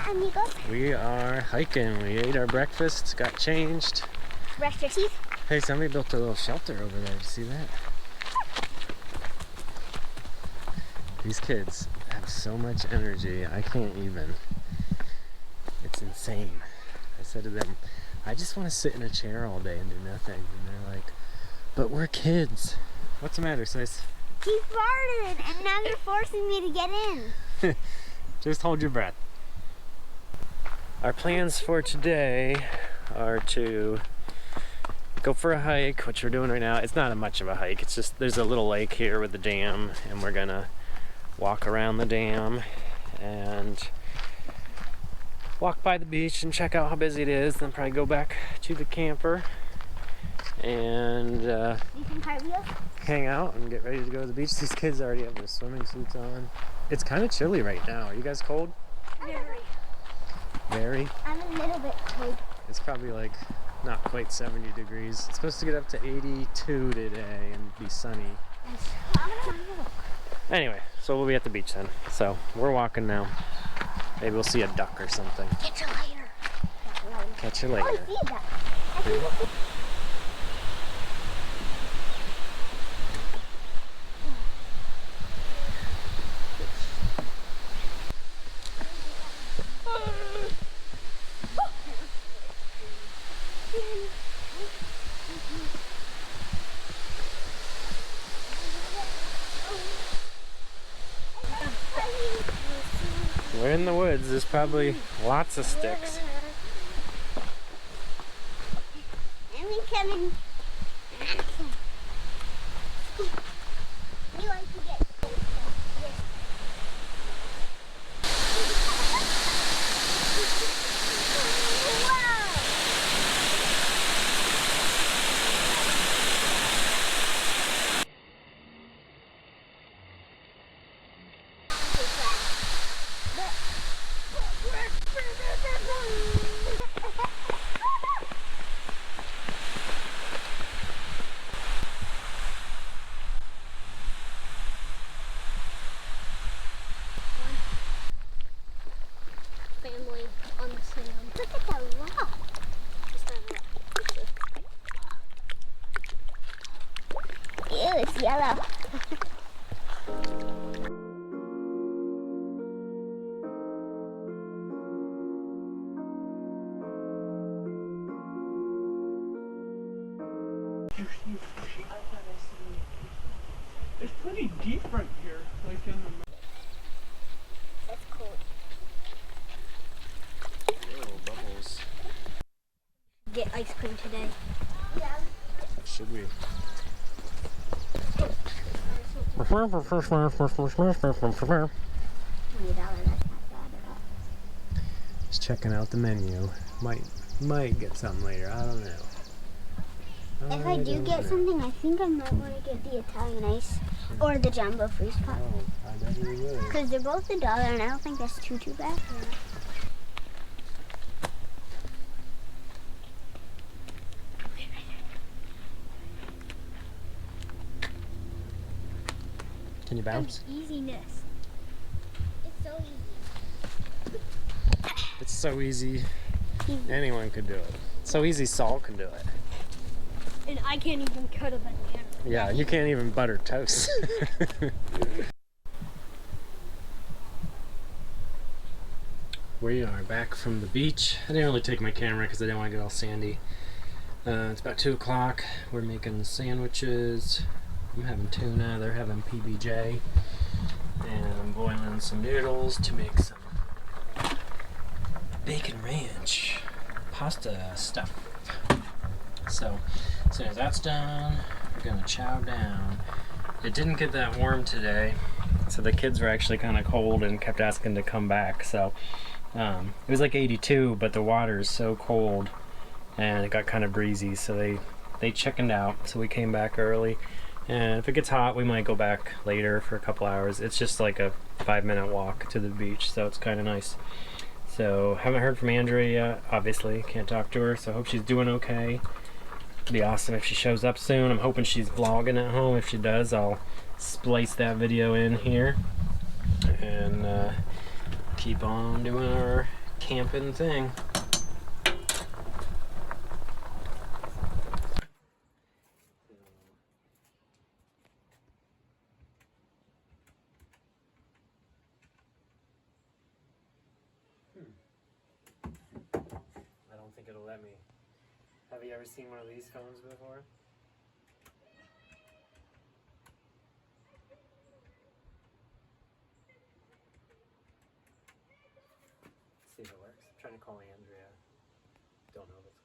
amigos? We are hiking. We ate our breakfast, got changed. Brushed your teeth? Hey, somebody built a little shelter over there. You see that? These kids have so much energy. I can't even. It's insane. I said to them, I just want to sit in a chair all day and do nothing. And they're like, but we're kids. What's the matter, sis? He farted, and now you're forcing me to get in. Just hold your breath. Our plans for today are to go for a hike, which we're doing right now. It's not much of a hike. It's just there's a little lake here with the dam, and we're gonna walk around the dam and walk by the beach and check out how busy it is. Then probably go back to the camper and hang out and get ready to go to the beach. These kids already have their swimming suits on. It's kind of chilly right now. Are you guys cold? Very. Very? I'm a little bit cold. It's probably like not quite 70 degrees. It's supposed to get up to 82 today and be sunny. Anyway, so we'll be at the beach then. So we're walking now. Maybe we'll see a duck or something. Catch you later. Catch you later. Oh, I see a duck. We're in the woods. There's probably lots of sticks. And we coming. We like to get family on the sand. Look at the rock. Ew, it's yellow. It's pretty deep right here, like in the. That's cool. Little bubbles. Get ice cream today. Yeah. Should we? Just checking out the menu. Might get something later. I don't know. If I do get something, I think I might want to get the Italian ice or the jumbo freeze pop. Oh, I bet you would. Because they're both $1 and I don't think that's too bad. Can you bounce? Easiness. It's so easy. It's so easy. Anyone could do it. So easy Saul can do it. And I can't even cut a banana. Yeah, you can't even butter toast. We are back from the beach. I didn't really take my camera because I didn't want to get all sandy. It's about 2 o'clock. We're making sandwiches. I'm having tuna, they're having PBJ. And I'm boiling some noodles to make some bacon ranch pasta stuff. So as soon as that's done, we're gonna chow down. It didn't get that warm today, so the kids were actually kind of cold and kept asking to come back. So it was like 82, but the water is so cold and it got kind of breezy, so they chickened out. So we came back early, and if it gets hot we might go back later for a couple hours. It's just like a 5-minute walk to the beach, so it's kind of nice. So haven't heard from Andrea yet, obviously can't talk to her, so hope she's doing okay. It'd be awesome if she shows up soon. I'm hoping she's vlogging at home. If she does, I'll splice that video in here and keep on doing our camping thing. I don't think it'll let me. Have you ever seen one of these phones before? Let's see if it works. I'm trying to call Andrea. Don't know if it's...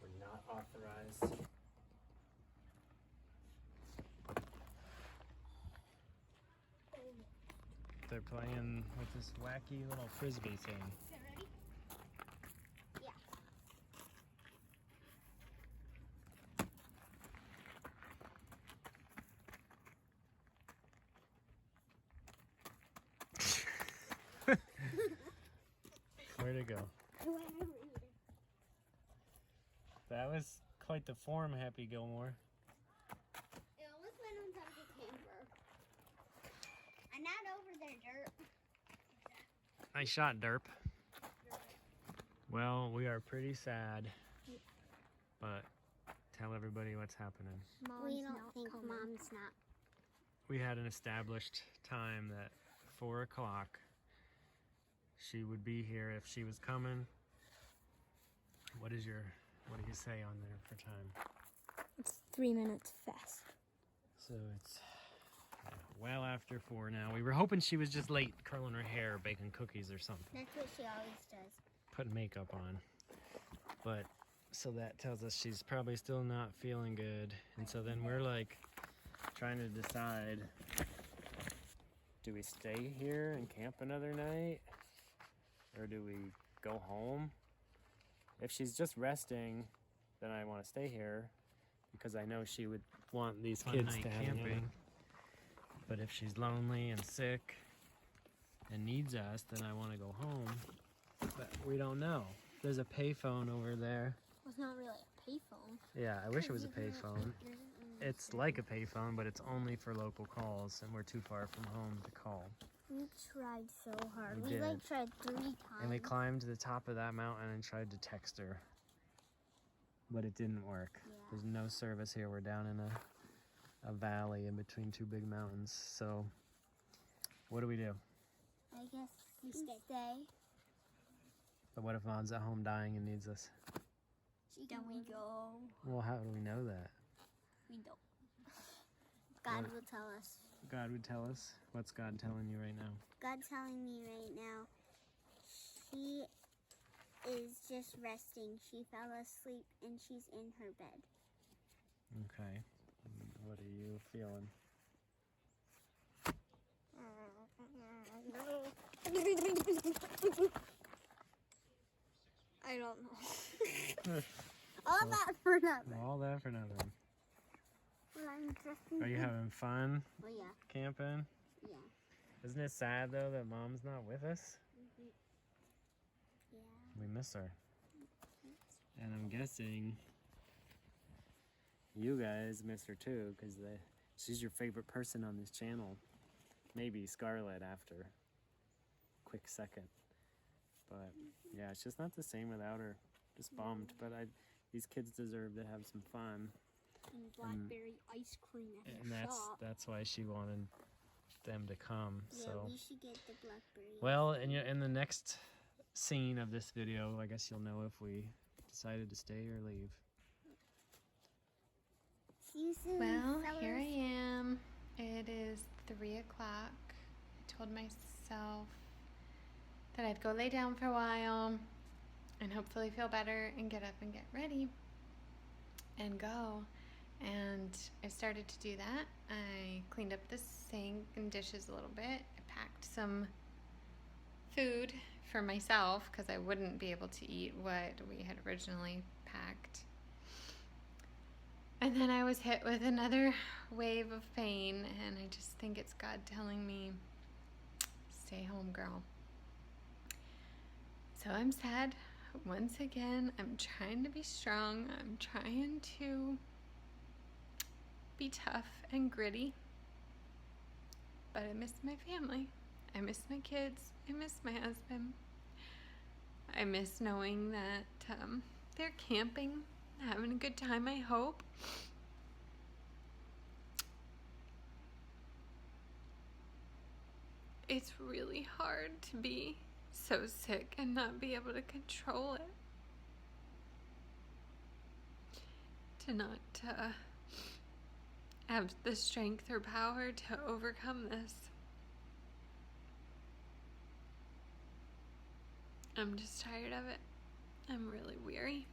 We're not authorized. They're playing with this wacky little frisbee thing. Is it ready? Yeah. Where'd it go? That was quite the form, Happy Gilmore. It almost went on top of the camper. I'm not over there, Dirt. Nice shot, Derp. Well, we are pretty sad, but tell everybody what's happening. We don't think Mom's not. We had an established time that 4 o'clock she would be here if she was coming. What do you say on there for time? It's 3 minutes fast. So it's well after 4 now. We were hoping she was just late curling her hair, baking cookies or something. That's what she always does. Putting makeup on. But so that tells us she's probably still not feeling good. And so then we're like trying to decide, do we stay here and camp another night? Or do we go home? If she's just resting, then I want to stay here because I know she would want these kids to have camping. But if she's lonely and sick and needs us, then I want to go home. But we don't know. There's a payphone over there. Well, it's not really a payphone. Yeah, I wish it was a payphone. It's like a payphone, but it's only for local calls, and we're too far from home to call. We tried so hard. We We like did. tried 3 times. And we climbed to the top of that mountain and tried to text her. But it didn't work. Yeah. There's no service here. We're down in a valley in between 2 big mountains. So what do we do? I guess we stay. But what if Mom's at home dying and needs us? Then we go. Well, how do we know that? We don't. God will tell us. God would tell us. What's God telling you right now? God's telling me right now, she is just resting. She fell asleep and she's in her bed. Okay. What are you feeling? I don't know. All that for nothing. All that for nothing. Well, I'm just Are you having fun Oh, yeah. camping? Yeah. Isn't it sad though that Mom's not with us? Yeah. We miss her. And I'm guessing you guys miss her too, because she's your favorite person on this channel. Maybe Scarlett after. Quick second. But yeah, it's just not the same without her. Just bummed. But these kids deserve to have some fun. And blackberry ice cream at And the shop. that's why she wanted them to come. Yeah, So we should get the blackberry. well, and in the next scene of this video, I guess you'll know if we decided to stay or leave. See you soon. Well, fellas. here I am. It is 3 o'clock. I told myself that I'd go lay down for a while and hopefully feel better and get up and get ready and go. And I started to do that. I cleaned up the sink and dishes a little bit. I packed some food for myself because I wouldn't be able to eat what we had originally packed. And then I was hit with another wave of pain, and I just think it's God telling me, stay home, girl. So I'm sad. Once again, I'm trying to be strong. I'm trying to be tough and gritty. But I miss my family. I miss my kids. I miss my husband. I miss knowing that they're camping, having a good time, I hope. It's really hard to be so sick and not be able to control it. To not have the strength or power to overcome this. I'm just tired of it. I'm really weary.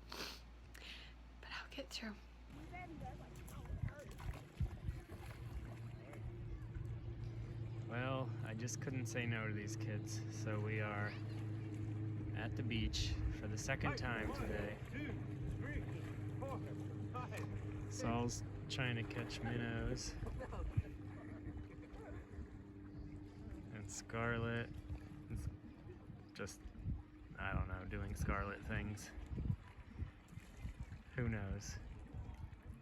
But I'll get through. Well, I just couldn't say no to these kids, so we are at the beach for the second time today. 1, 2, 3, 4, 5. Saul's trying to catch minnows. And Scarlett is just, I don't know, doing Scarlett things. Who knows?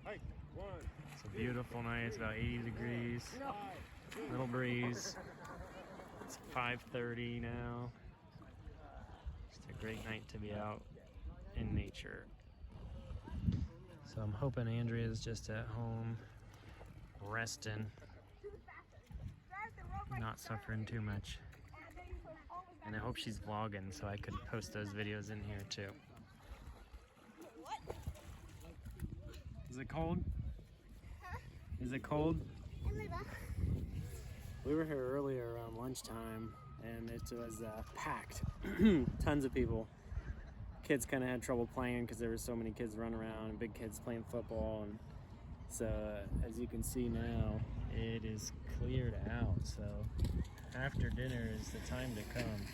It's a beautiful night, it's about 80 degrees. Little breeze. It's 5:30 now. Just a great night to be out in nature. So I'm hoping Andrea's just at home resting, not suffering too much. And I hope she's vlogging so I could post those videos in here too. Is it cold? Is it cold? We were here earlier around lunchtime and it was packed. Tons of people. Kids kind of had trouble playing because there were so many kids running around and big kids playing football. And so as you can see now, it is cleared out. So after dinner is the time to come.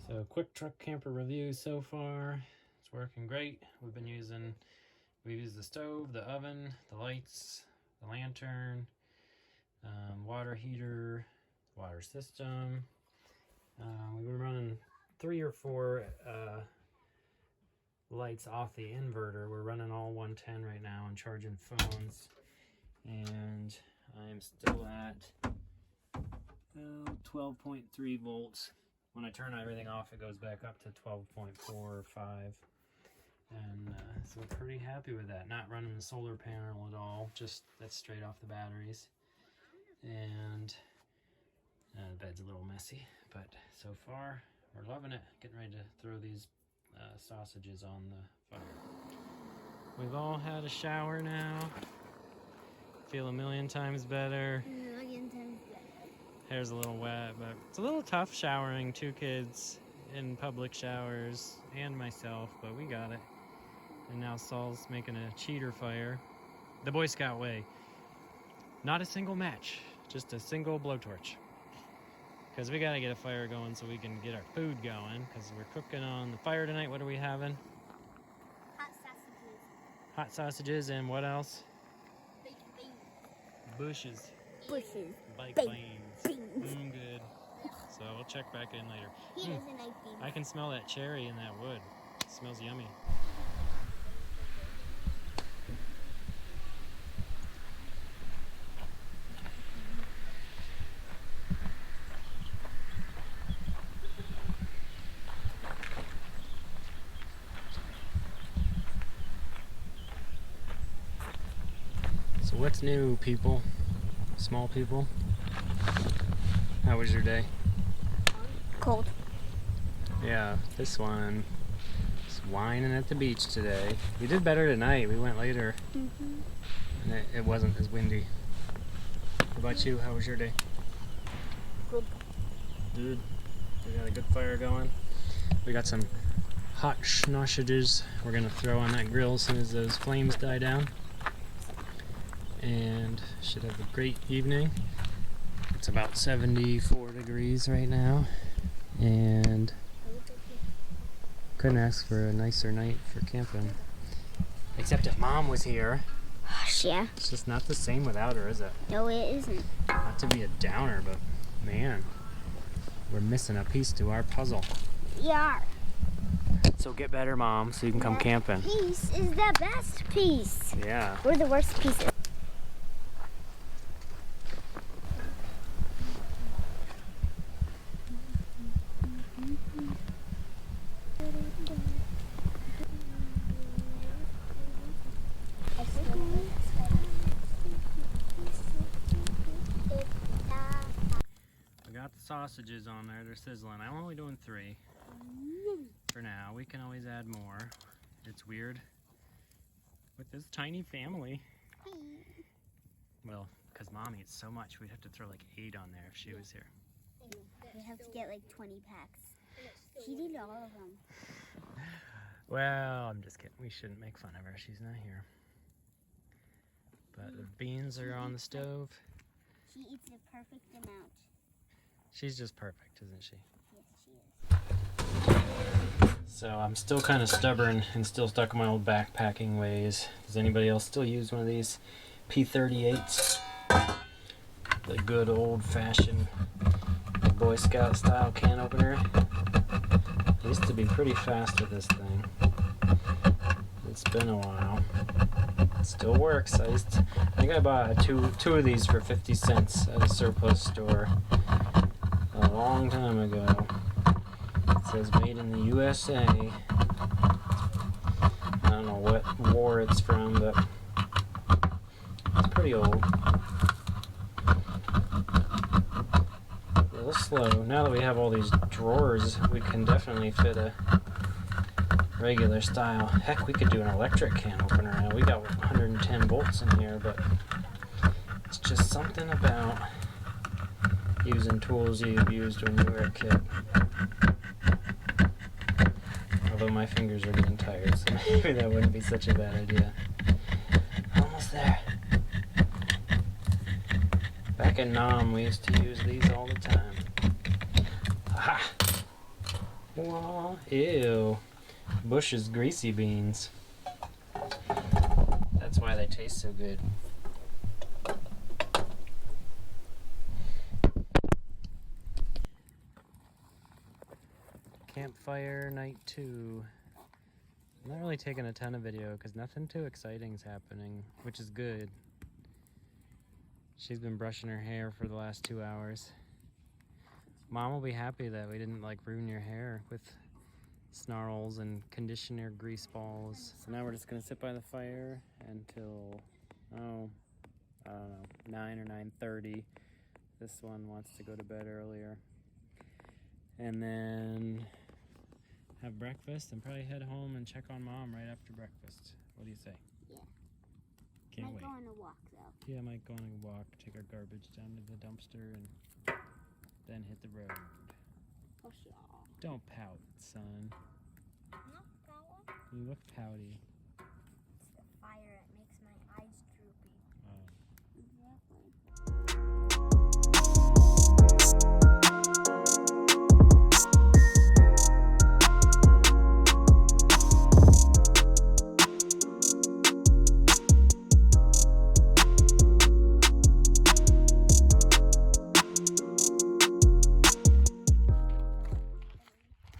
So quick truck camper review so far. It's working great. We've used the stove, the oven, the lights, the lantern, water heater, water system. We've been running 3 or 4 lights off the inverter. We're running all 110 right now and charging phones. And I am still at 12.3 volts. When I turn everything off, it goes back up to 12.4 or 5. And so we're pretty happy with that. Not running the solar panel at all, just that's straight off the batteries. And the bed's a little messy, but so far we're loving it. Getting ready to throw these sausages on the fire. We've all had a shower now. Feel a million times better. Hair's a little wet, but it's a little tough showering 2 kids in public showers and myself, but we got it. And now Saul's making a cheater fire. The Boy Scout way. Not a single match, just a single blowtorch. Because we gotta get a fire going so we can get our food going, because we're cooking on the fire tonight. What are we having? Hot sausages. Hot sausages and what else? Baked beans. Bushes. Bushes. Baked Baked beans. Good. So we'll check back in later. He doesn't like beans. I can smell that cherry in that wood. It smells yummy. So what's new, people? Small people? How was your day? Cold. Yeah, this one is whining at the beach today. We did better tonight. We went later. And it wasn't as windy. What about you? How was your day? Good. Good. We got a good fire going. We got some hot sausages we're gonna throw on that grill as soon as those flames die down. And should have a great evening. It's about 74 degrees right now, and couldn't ask for a nicer night for camping. Except if Mom was here. Yeah. It's just not the same without her, is it? No, it isn't. Not to be a downer, but man, we're missing a piece to our puzzle. We are. So get better, Mom, so you can come That camping. piece is the best piece. Yeah. We're the worst pieces. We got the sausages on there, they're sizzling. I'm only doing 3 for now. We can always add more. It's weird with this tiny family. Well, because Mom eats so much, we'd have to throw like 8 on there if she was here. We have to get like 20 packs. She'd eat all of them. Well, I'm just kidding. We shouldn't make fun of her. She's not here. But the beans are on the stove. She eats a perfect amount. She's just perfect, isn't she? Yes, she is. So I'm still kind of stubborn and still stuck in my old backpacking ways. Does anybody else still use one of these P38s? The good old-fashioned Boy Scout style can opener. I used to be pretty fast with this thing. It's been a while. It still works. I think I bought two of these for 50 cents at a surplus store a long time ago. It says made in the USA. I don't know what war it's from, but it's pretty old. A little slow. Now that we have all these drawers, we can definitely fit a regular style. Heck, we could do an electric can opener now. We got 110 volts in here, but it's just something about using tools you've used when you were a kid. Although my fingers are getting tired, so maybe that wouldn't be such a bad idea. Almost there. Back in Nam, we used to use these all the time. Aha! Whoa, ew. Bush's greasy beans. That's why they taste so good. Campfire night 2. I'm not really taking a ton of video because nothing too exciting is happening, which is good. She's been brushing her hair for the last 2 hours. Mom will be happy that we didn't like ruin your hair with snarls and conditioner grease balls. So now we're just gonna sit by the fire until, I don't know, 9 or 9:30. This one wants to go to bed earlier. And then have breakfast and probably head home and check on Mom right after breakfast. What do you say? Yeah. Can't Might wait. go on a walk though. Yeah, I might go on a walk, take our garbage down to the dumpster, and then hit the road. Oh, yeah. Don't pout, son. You look pouty. It's the fire. It makes my eyes droopy. Oh. Exactly.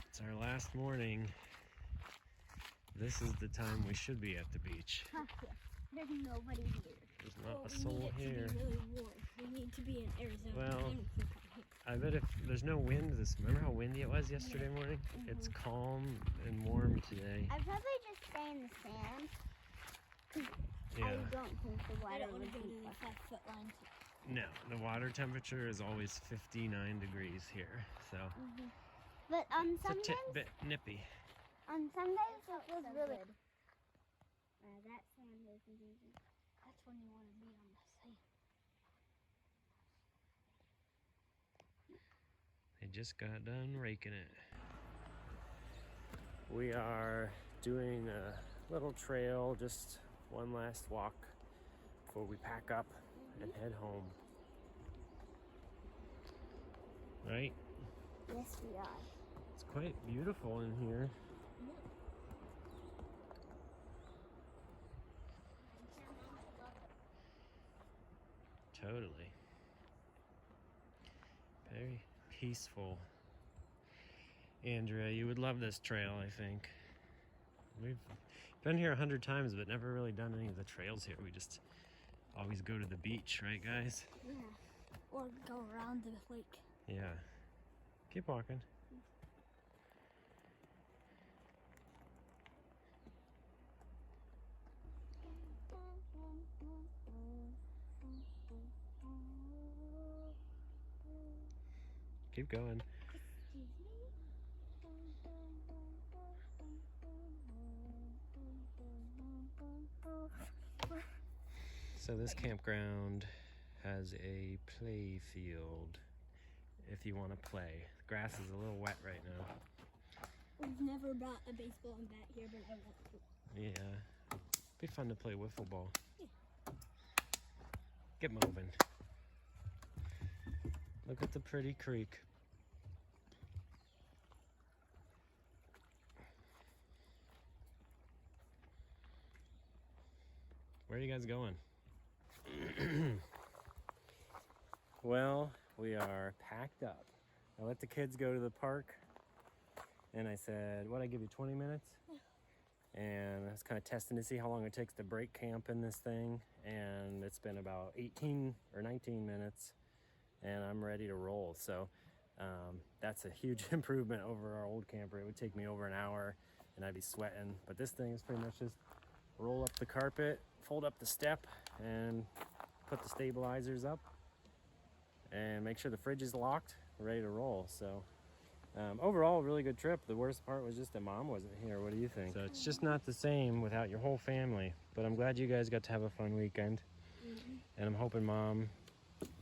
It's our last morning. This is the time we should be at the beach. There's nobody here. There's not a soul here. Really warm. We need to be in Arizona. Well, I bet if there's no wind remember how windy it was yesterday morning? It's calm and warm today. I'd probably just stay in the sand. Yeah. I don't think the I water don't want would to go be to the fun. 5-foot line. No, the water temperature is always 59 degrees here, so But it's a sometimes, bit nippy. some days it feels really good. That sand is amazing. That's when you want to be on the sand. They just got done raking it. We are doing a little trail, just one last walk before we pack up and head home. Right? Yes, we are. It's quite beautiful in here. Totally. Very peaceful. Andrea, you would love this trail, I think. We've been here 100 times, but never really done any of the trails here. We just always go to the beach, right, guys? Yeah. Or go around the lake. Yeah. Keep walking. Keep going. So this campground has a play field if you want to play. The grass is a little wet right now. We've never brought a baseball and bat here, but I want to. Yeah. Be fun to play wiffle ball. Get moving. Look at the pretty creek. Where are you guys going? Well, we are packed up. I let the kids go to the park and I said, what, I give you 20 minutes? And I was kind of testing to see how long it takes to break camp in this thing. And it's been about 18 or 19 minutes and I'm ready to roll. So that's a huge improvement over our old camper. It would take me over an hour and I'd be sweating. But this thing is pretty much just roll up the carpet, fold up the step, and put the stabilizers up and make sure the fridge is locked. We're ready to roll. So overall, a really good trip. The worst part was just that Mom wasn't here. What do you think? So it's just not the same without your whole family. But I'm glad you guys got to have a fun weekend. And I'm hoping Mom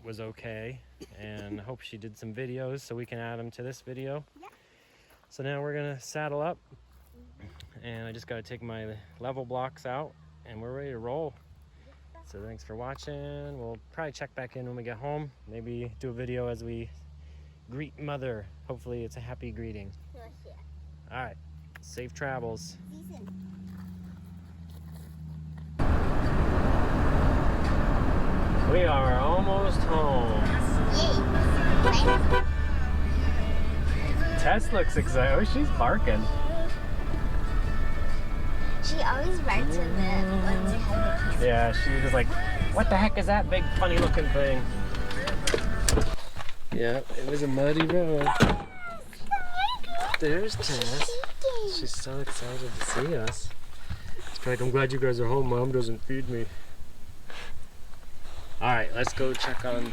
was okay, and I hope she did some videos so we can add them to this video. Yeah. So now we're gonna saddle up, and I just got to take my level blocks out and we're ready to roll. So thanks for watching. We'll probably check back in when we get home, maybe do a video as we greet Mother. Hopefully it's a happy greeting. All right, safe travels. We are almost home. Tess looks excited. Oh, she's barking. She always barks when the ones have the Yeah, she was like, what the heck is that big funny looking thing? Yeah, it was a muddy road. There's Tess. She's so excited to see us. It's like, I'm glad you guys are home. Mom doesn't feed me. All right, let's go check on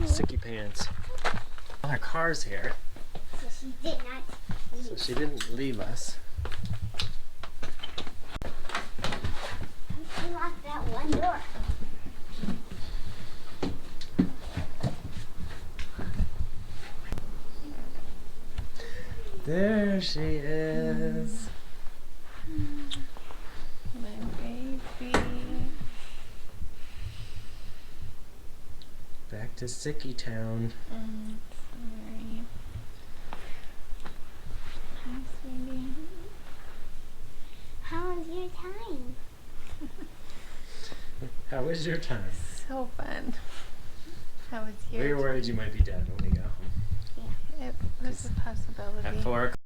Sicky Pants. Well, our car's here. So she did not leave. So she didn't leave us. She locked that one door. There she is. My baby. Back to Sicky Town. Sorry. Hi, sweetie. How was your time? How was your time? So fun. How was We were yours? worried you might be dead when we got home. It was a possibility. At 4 o'clock.